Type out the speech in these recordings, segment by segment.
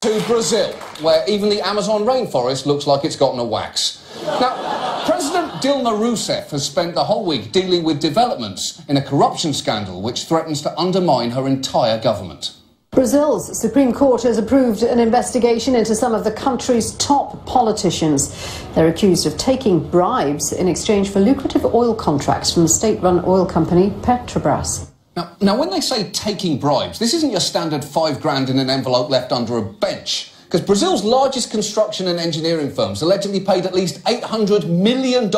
To Brazil, where even the Amazon rainforest looks like it's gotten a wax. Now, President Dilma Rousseff has spent the whole week dealing with developments in a corruption scandal which threatens to undermine her entire government. Brazil's Supreme Court has approved an investigation into some of the country's top politicians. They're accused of taking bribes in exchange for lucrative oil contracts from the state-run oil company Petrobras. Now, when they say taking bribes, this isn't your standard £5 in an envelope left under a bench. Because Brazil's largest construction and engineering firms allegedly paid at least $800 million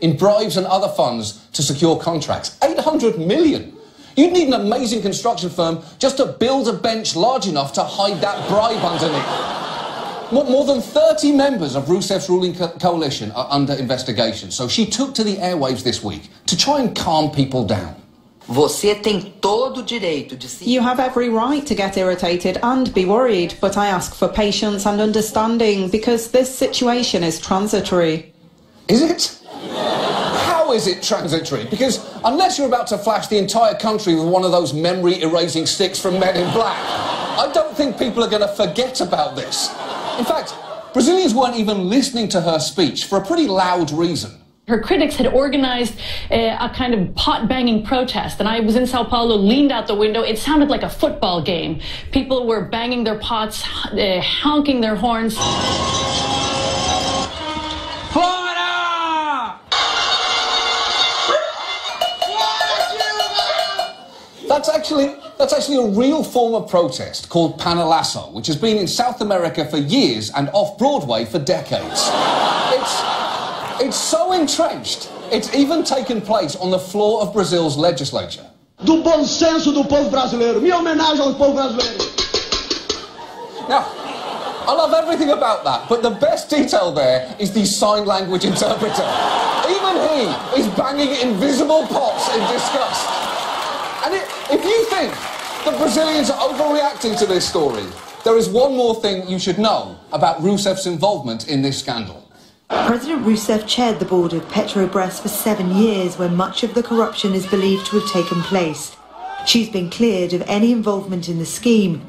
in bribes and other funds to secure contracts. $800 million! You'd need an amazing construction firm just to build a bench large enough to hide that bribe underneath. More than 30 members of Rousseff's ruling coalition are under investigation, so she took to the airwaves this week to try and calm people down. Você tem todo o direito de se... You have every right to get irritated and be worried, but I ask for patience and understanding because this situation is transitory. Is it? How is it transitory? Because unless you're about to flash the entire country with one of those memory-erasing sticks from Men in Black, I don't think people are going to forget about this. In fact, Brazilians weren't even listening to her speech for a pretty loud reason. Her critics had organised a kind of pot-banging protest, and I was in Sao Paulo, leaned out the window. It sounded like a football game. People were banging their pots, honking their horns. Fora! That's actually a real form of protest called panelazo, which has been in South America for years and off-Broadway for decades. It's so entrenched, it's even taken place on the floor of Brazil's legislature. Do bom senso do povo brasileiro. Minha homenagem ao povo brasileiro. Now, I love everything about that, but the best detail there is the sign language interpreter. Even he is banging invisible pots in disgust. And if you think that Brazilians are overreacting to this story, there is one more thing you should know about Rousseff's involvement in this scandal. President Rousseff chaired the board of Petrobras for 7 years, where much of the corruption is believed to have taken place. She's been cleared of any involvement in the scheme.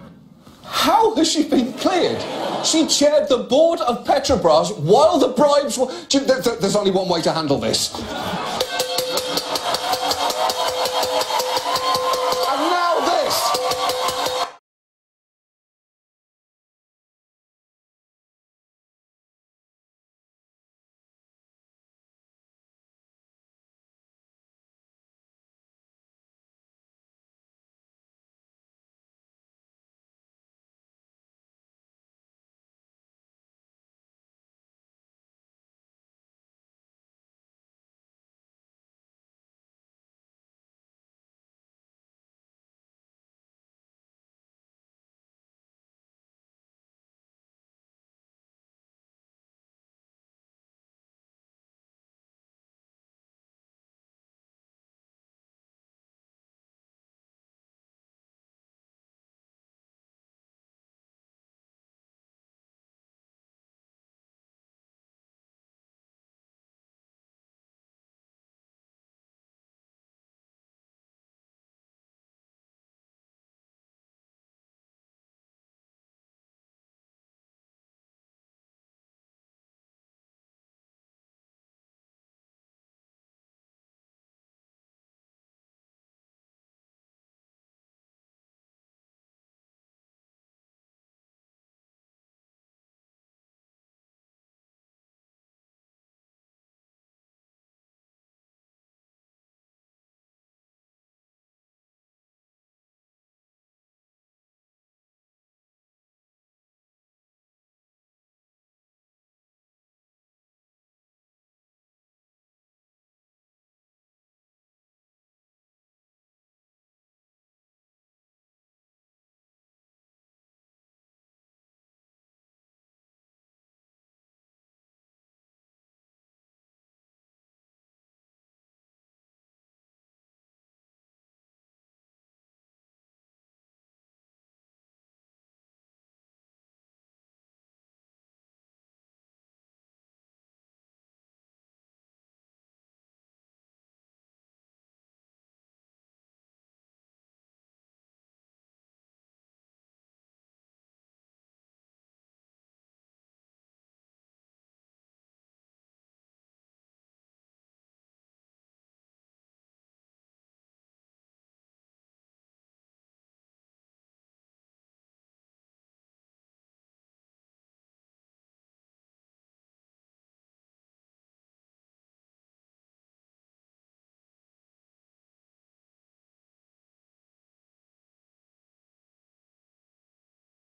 How has she been cleared? She chaired the board of Petrobras while the bribes were... There's only one way to handle this.